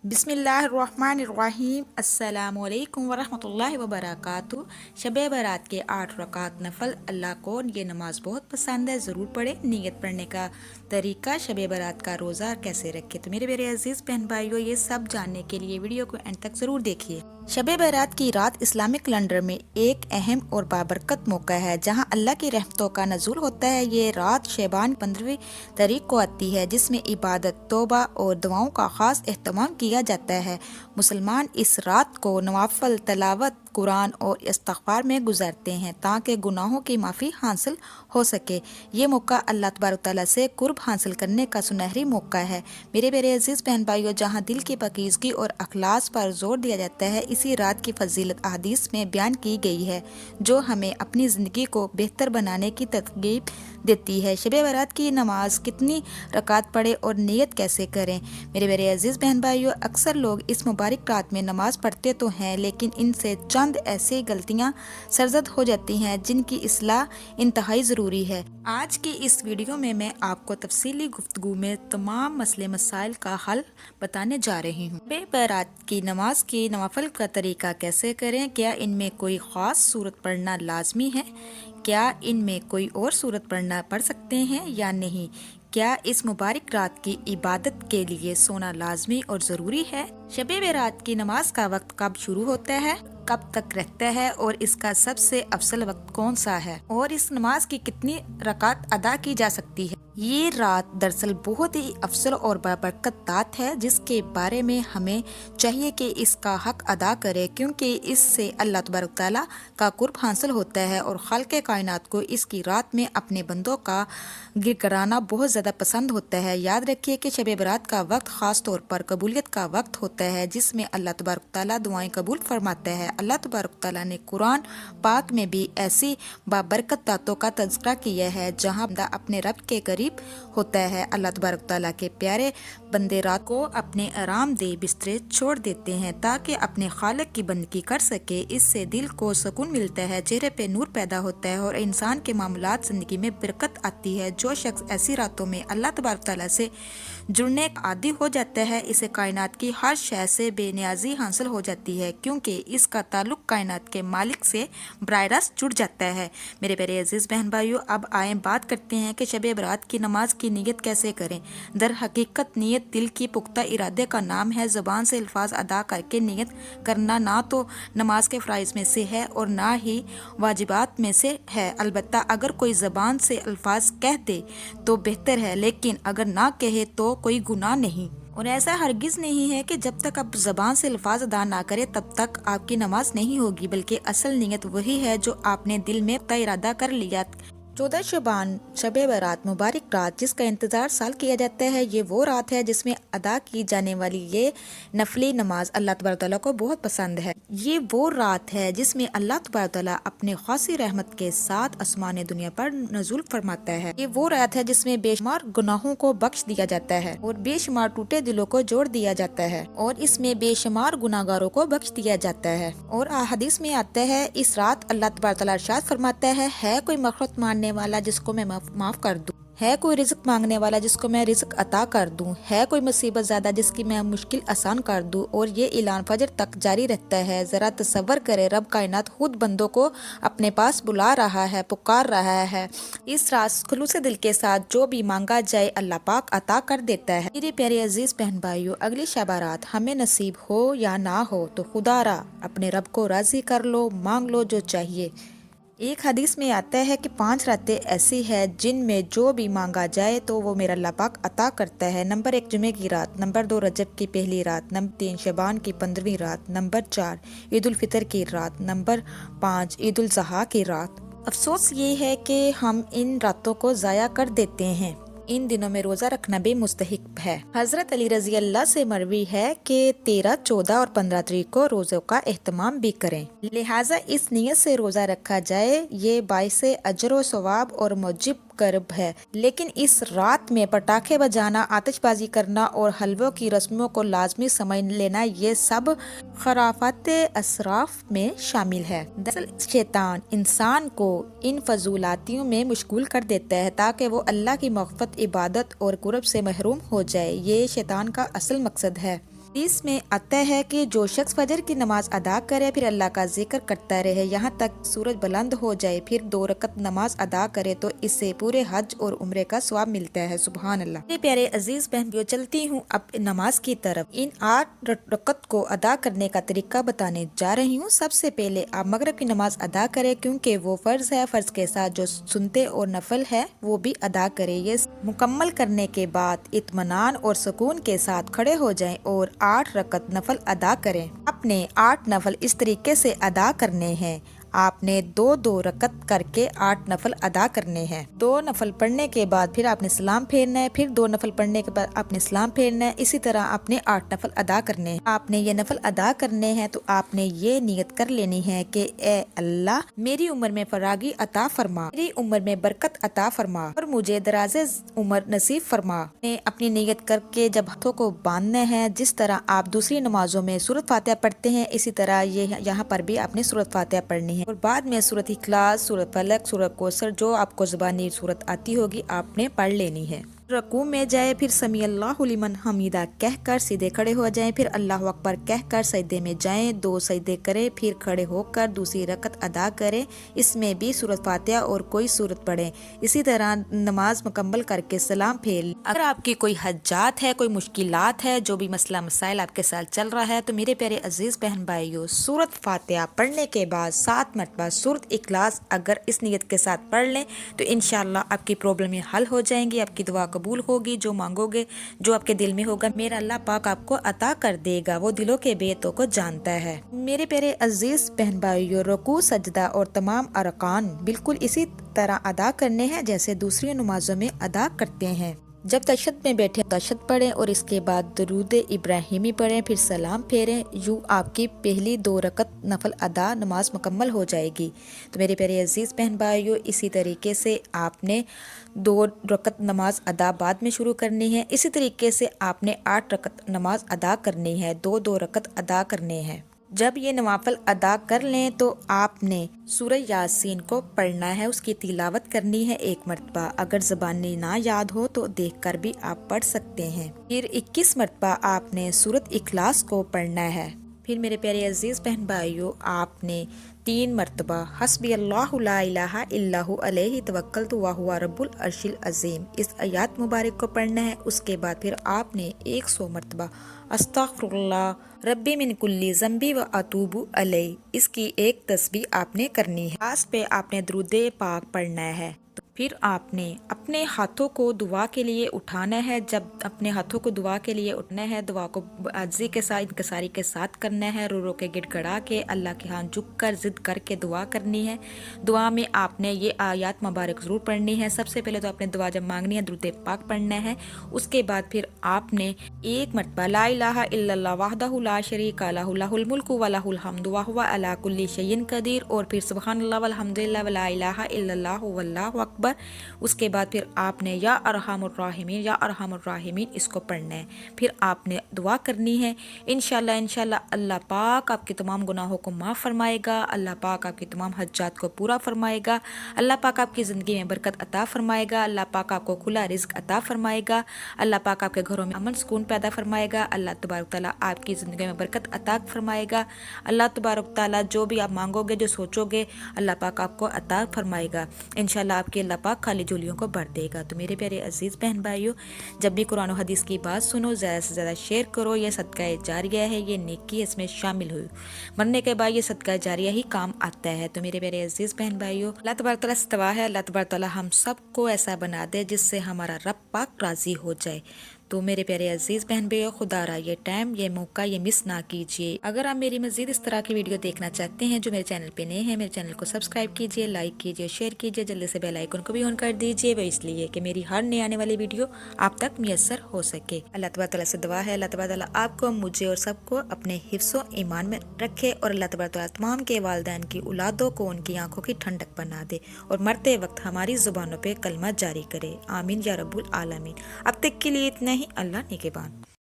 بسم اللہ الرحمن الرحیم السلام علیکم ورحمۃ اللہ وبرکاتہ۔ شب برات کے 8 رکعت نفل اللہ کو یہ نماز بہت پسند ہے، ضرور پڑھیں۔ نیت پڑھنے کا طریقہ، شب برات کا روزہ کیسے رکھے، تو میرے عزیز بہن بھائیو، یہ سب جاننے کے لیے ویڈیو کو اینڈ تک ضرور دیکھیے۔ شب برات کی رات اسلامک کیلنڈر میں ایک اہم اور بابرکت موقع ہے جہاں اللہ کی رحمتوں کا نزول ہوتا ہے۔ یہ رات شعبان 15 تاریخ کو آتی ہے، جس میں عبادت، توبہ اور دعاؤں کا خاص اہتمام کیا جاتا ہے۔ مسلمان اس رات کو نوافل، تلاوت قرآن اور استغفار میں گزارتے ہیں تاکہ گناہوں کی معافی حاصل ہو سکے۔ یہ موقع اللہ تبارک تعالیٰ سے قرب حاصل کرنے کا سنہری موقع ہے۔ میرے عزیز بہن بھائیو، جہاں دل کی پاکیزگی اور اخلاص پر زور دیا جاتا ہے، اسی رات کی فضیلت احادیث میں بیان کی گئی ہے، جو ہمیں اپنی زندگی کو بہتر بنانے کی ترغیب دیتی ہے۔ شب برات کی نماز کتنی رکعت پڑھیں اور نیت کیسے کریں؟ میرے عزیز بہن بھائیو، اکثر لوگ اس مبارک رات میں نماز پڑھتے تو ہیں، لیکن ان سے چند ایسی غلطیاں سرزد ہو جاتی ہیں جن کی اصلاح انتہائی ضروری ہے۔ آج کی اس ویڈیو میں آپ کو تفصیلی گفتگو میں تمام مسئلے مسائل کا حل بتانے جا رہی ہوں۔ شب برات کی نماز کی نوافل کا طریقہ کیسے کریں؟ کیا ان میں کوئی خاص صورت پڑھنا لازمی ہے؟ کیا ان میں کوئی اور صورت پڑھ سکتے ہیں یا نہیں؟ کیا اس مبارک رات کی عبادت کے لیے سونا لازمی اور ضروری ہے؟ شب برات کی نماز کا وقت کب شروع ہوتا ہے، کب تک رہتا ہے، اور اس کا سب سے افضل وقت کون سا ہے، اور اس نماز کی کتنی رکعت ادا کی جا سکتی ہے؟ یہ رات دراصل بہت ہی افضل اور بابرکت رات ہے، جس کے بارے میں ہمیں چاہیے کہ اس کا حق ادا کرے، کیونکہ اس سے اللہ تبارک تعالیٰ کا قرب حاصل ہوتا ہے اور خالق کائنات کو اس کی رات میں اپنے بندوں کا گرگرانا بہت زیادہ پسند ہوتا ہے۔ یاد رکھیے کہ شب برات کا وقت خاص طور پر قبولیت کا وقت ہوتا ہے، جس میں اللہ تبارک تعالیٰ دعائیں قبول فرماتا ہے۔ اللہ تبارک تعالیٰ نے قرآن پاک میں بھی ایسی بابرکت راتوں کا تذکرہ کیا ہے جہاں بندہ اپنے رب کے قریب ہوتا ہے۔ اللہ تبارک تعالیٰ کے پیارے بندے رات کو اپنے آرام دہ بسترے چھوڑ دیتے ہیں تاکہ اپنے خالق کی بندگی کر سکے۔ اس سے دل کو سکون ملتا ہے، چہرے پہ نور پیدا ہوتا ہے اور انسان کے معاملات زندگی میں برکت آتی ہے۔ جو شخص ایسی راتوں میں اللہ تبارک تعالیٰ سے جڑنے کا عادی ہو جاتا ہے، اسے کائنات کی ہر شے سے بے نیازی حاصل ہو جاتی ہے، کیونکہ اس کا تعلق کائنات کے مالک سے براہ راست جڑ جاتا ہے۔ میرے عزیز بہن بھائیو، اب آئیں بات کرتے ہیں کہ شب برات کی نماز کی نیت کیسے کریں۔ در حقیقت نیت دل کی پختہ ارادے کا نام ہے۔ زبان سے الفاظ ادا کر کے نیت کرنا نہ تو نماز کے فرائض میں سے ہے اور نہ ہی واجبات میں سے ہے۔ البتہ اگر کوئی زبان سے الفاظ کہہ دے تو بہتر ہے، لیکن اگر نہ کہے تو کوئی گناہ نہیں۔ اور ایسا ہرگز نہیں ہے کہ جب تک آپ زبان سے الفاظ ادا نہ کرے تب تک آپ کی نماز نہیں ہوگی، بلکہ اصل نیت وہی ہے جو آپ نے دل میں طے ارادہ کر لیا۔ 14 شعبان شب برات مبارک رات، جس کا انتظار سال کیا جاتا ہے، یہ وہ رات ہے جس میں ادا کی جانے والی یہ نفلی نماز اللہ تبارک تعالیٰ کو بہت پسند ہے۔ یہ وہ رات ہے جس میں اللہ تبارک تعالیٰ اپنے خاصی رحمت کے ساتھ آسمان دنیا پر نزول فرماتا ہے۔ یہ وہ رات ہے جس میں بے شمار گناہوں کو بخش دیا جاتا ہے اور بے شمار ٹوٹے دلوں کو جوڑ دیا جاتا ہے، اور اس میں بے شمار گناہگاروں کو بخش دیا جاتا ہے۔ اور احادیث میں آتا ہے، اس رات اللہ تبارک تعالیٰ ارشاد فرماتا ہے کوئی مغفرت ماننے والا جس کو میں معاف کر دوں، ہے کوئی رزق مانگنے والا جس کو میں رزق عطا کر دوں، ہے کوئی مصیبت زیادہ جس کی میں مشکل آسان کر دوں، اور یہ اعلان فجر تک جاری رہتا ہے۔ ذرا تصور کرے، رب کائنات خود بندوں کو اپنے پاس بلا رہا ہے، پکار رہا ہے۔ اس رات خلوص دل کے ساتھ جو بھی مانگا جائے اللہ پاک عطا کر دیتا ہے۔ میرے پیارے عزیز بہن بھائیو، اگلی شب برات ہمیں نصیب ہو یا نہ ہو تو خدا را اپنے رب کو راضی کر لو، مانگ لو جو چاہیے۔ ایک حدیث میں آتا ہے کہ 5 راتیں ایسی ہیں جن میں جو بھی مانگا جائے تو وہ میرا اللہ پاک عطا کرتا ہے۔ نمبر 1 جمعے کی رات، نمبر 2 رجب کی پہلی رات، نمبر 3 شعبان کی 15ویں رات، نمبر 4 عید الفطر کی رات، نمبر 5 عید الاضحیٰ کی رات۔ افسوس یہ ہے کہ ہم ان راتوں کو ضائع کر دیتے ہیں۔ ان دنوں میں روزہ رکھنا بھی مستحب ہے۔ حضرت علی رضی اللہ سے مروی ہے کہ 13، 14 اور 15 تاریخ کو روزوں کا اہتمام بھی کریں، لہٰذا اس نیت سے روزہ رکھا جائے، یہ باعث اجر و ثواب اور موجب قرب ہے۔ لیکن اس رات میں پٹاخے بجانا، آتش بازی کرنا اور حلووں کی رسموں کو لازمی سمجھ لینا، یہ سب خرافات اسراف میں شامل ہے۔ دراصل شیطان انسان کو ان فضولاتیوں میں مشغول کر دیتا ہے تاکہ وہ اللہ کی مغفرت، عبادت اور قرب سے محروم ہو جائے۔ یہ شیطان کا اصل مقصد ہے۔ اس میں آتا ہے کہ جو شخص فجر کی نماز ادا کرے پھر اللہ کا ذکر کرتا رہے یہاں تک سورج بلند ہو جائے، پھر 2 رکعت نماز ادا کرے تو اس سے پورے حج اور عمرے کا ثواب ملتا ہے۔ سبحان اللہ۔ میرے پیارے عزیز بہنوں، چلتی ہوں اب نماز کی طرف۔ ان 8 رکعت کو ادا کرنے کا طریقہ بتانے جا رہی ہوں۔ سب سے پہلے آپ مغرب کی نماز ادا کرے کیونکہ وہ فرض ہے، فرض کے ساتھ جو سنتے اور نفل ہے وہ بھی ادا کرے۔ یہ مکمل کرنے کے بعد اطمینان اور سکون کے ساتھ کھڑے ہو جائیں اور 8 رکعت نفل ادا کریں۔ اپنے 8 نفل اس طریقے سے ادا کرنے ہیں، آپ نے 2 رکعت کر کے 8 نفل ادا کرنے ہیں۔ 2 نفل پڑھنے کے بعد پھر آپ نے سلام پھیرنا ہے، پھر 2 نفل پڑھنے کے بعد آپ نے سلام پھیرنا ہے، اسی طرح آپ نے 8 نفل ادا کرنے ہیں۔ آپ نے یہ نفل ادا کرنے ہیں تو آپ نے یہ نیت کر لینی ہے کہ اے اللہ میری عمر میں فراغی عطا فرما، میری عمر میں برکت عطا فرما اور مجھے دراز عمر نصیب فرما۔ اپنی نیت کر کے جب ہاتھوں کو باندھنا ہے، جس طرح آپ دوسری نمازوں میں سورۃ فاتحہ پڑھتے ہیں اسی طرح یہاں پر بھی آپ نے سورۃ فاتحہ پڑھنی ہے اور بعد میں سورۃ اخلاص، سورۃ فلق، سورۃ کوثر جو آپ کو زبانی سورت آتی ہوگی آپ نے پڑھ لینی ہے۔ رکوع میں جائے، پھر سمی اللہ لمن حمیدہ کہہ کر سیدھے کھڑے ہو جائیں، پھر اللہ اکبر کہہ کر سجدے میں جائیں، 2 سجدے کریں، پھر کھڑے ہو کر دوسری رکعت ادا کریں، اس میں بھی سورۃ فاتحہ اور کوئی سورت پڑھیں۔ اسی طرح نماز مکمل کر کے سلام پھیر لیں۔ اگر آپ کی کوئی حجات ہے، کوئی مشکلات ہے، جو بھی مسئلہ مسائل آپ کے ساتھ چل رہا ہے، تو میرے پیارے عزیز بہن بھائیو، سورۃ فاتحہ پڑھنے کے بعد 7 مرتبہ سورۃ اخلاص اگر اس نیت کے ساتھ پڑھ لیں تو انشاءاللہ آپ کی پرابلمیں حل ہو جائیں گی، آپ کی دعا قبول ہوگی، جو مانگو گے، جو آپ کے دل میں ہوگا، میرا اللہ پاک آپ کو عطا کر دے گا، وہ دلوں کے بیتوں کو جانتا ہے۔ میرے پیارے عزیز بہن بھائیو، رکوع، سجدہ اور تمام ارکان بالکل اسی طرح ادا کرنے ہیں جیسے دوسری نمازوں میں ادا کرتے ہیں۔ جب تشہد میں بیٹھے تشہد پڑھیں اور اس کے بعد درود ابراہیمی پڑھیں، پھر سلام پھیریں، یوں آپ کی پہلی 2 رکعت نفل ادا نماز مکمل ہو جائے گی۔ تو میرے پیارے عزیز بہن بھائیو، اسی طریقے سے آپ نے 2 رکعت نماز ادا بعد میں شروع کرنی ہے، اسی طریقے سے آپ نے 8 رکعت نماز ادا کرنی ہے، 2 رکعت ادا کرنے ہیں۔ جب یہ نوافل ادا کر لیں تو آپ نے سورہ یاسین کو پڑھنا ہے، اس کی تلاوت کرنی ہے 1 مرتبہ، اگر زبانی نہ یاد ہو تو دیکھ کر بھی آپ پڑھ سکتے ہیں۔ پھر 21 مرتبہ آپ نے سورۃ اخلاص کو پڑھنا ہے۔ پھر میرے پیارے عزیز بہن بھائیو، آپ نے 3 مرتبہ حسبی اللہ لا الہ الا ہو علیہ توکلت وہو رب العرش العظیم اس آیات مبارک کو پڑھنا ہے۔ اس کے بعد پھر آپ نے 100 مرتبہ استغفر اللہ ربی من کل ذنب و اتوب الیہ اس کی ایک تسبیح آپ نے کرنی ہے۔ خاص پہ آپ نے درود پاک پڑھنا ہے۔ پھر آپ نے اپنے ہاتھوں کو دعا کے لیے اٹھانا ہے۔ جب اپنے ہاتھوں کو دعا کے لیے اٹھنا ہے، دعا کو عاجزی کے ساتھ، انکساری کے ساتھ کرنا ہے، رو رو کے گڑ گڑا کے اللہ کے ہاں جھک کر ضد کر کے دعا کرنی ہے۔ دعا میں آپ نے یہ آیات مبارک ضرور پڑھنی ہے۔ سب سے پہلے تو آپ نے دعا جب مانگنی ہے درود پاک پڑھنا ہے، اس کے بعد پھر آپ نے 1 مرتبہ لا الہ الا اللہ وحدہ لا شریک لہ لہ الملک و لہ الحمد وہو علی کل شیء قدیر، اور پھر سبحان اللہ والحمد للہ ولا الہ الا اللہ واللہ اکبر۔ اس کے بعد پھر آپ نے یا ارحم الراحمین یا ارحم الراحمین اس کو پڑھنا ہے۔ پھر آپ نے دعا کرنی ہے، انشاءاللہ اللہ پاک آپ کے تمام گناہوں کو معاف فرمائے گا، اللہ پاک آپ کے تمام حجات کو پورا فرمائے گا، اللہ پاک آپ کی زندگی میں برکت عطا فرمائے گا، اللہ پاک آپ کو کھلا رزق عطا فرمائے گا، اللہ پاک آپ کے گھروں میں امن سکون پیدا فرمائے گا، اللہ تبارک تعالیٰ آپ کی زندگی میں برکت عطا فرمائے گا، اللہ تبارک تعالیٰ جو بھی آپ مانگو گے، جو سوچو گے، اللہ پاک آپ کو عطا فرمائے گا، انشاءاللہ آپ کے اللہ پاک خالی جھولیوں کو بھر دے گا۔ تو میرے پیارے عزیز بہن بھائیو، جب بھی قرآن و حدیث کی بات سنو، زیادہ سے زیادہ شیئر کرو، یہ صدقہ جاریہ ہے، یہ نیکی اس میں شامل ہوئی، مرنے کے بعد یہ صدقہ جاریہ ہی کام آتا ہے۔ تو میرے پیارے عزیز بہن بھائیو، اللہ تبارک تعالیٰ سے دعا ہے، اللہ تبارک تعالیٰ ہم سب کو ایسا بنا دے جس سے ہمارا رب پاک راضی ہو جائے۔ تو میرے پیارے عزیز بہن بھائیو، خدا را یہ ٹائم، یہ موقع، یہ مس نہ کیجیے۔ اگر آپ میری مزید اس طرح کی ویڈیو دیکھنا چاہتے ہیں جو میرے چینل پہ نئے ہیں، میرے چینل کو سبسکرائب کیجیے، لائک کیجیے، شیئر کیجیے، جلدی سے بیل آئیکن کو بھی آن کر دیجیے، وہ اس لیے کہ میری ہر نئی آنے والی ویڈیو آپ تک میسر ہو سکے۔ اللہ تبارک تعالیٰ سے دعا ہے، اللہ تبارک تعالیٰ آپ کو، مجھے اور سب کو اپنے حفظ و ایمان میں رکھے، اور اللہ تبارک تعالیٰ تمام کے والدین کی اولادوں کو ان کی آنکھوں کی ٹھنڈک بنا دے، اور مرتے وقت ہماری زبانوں پہ کلمہ جاری کرے، آمین یا رب العالمین۔ اب تک کے لیے اتنا ہی، اللہ نگہبان۔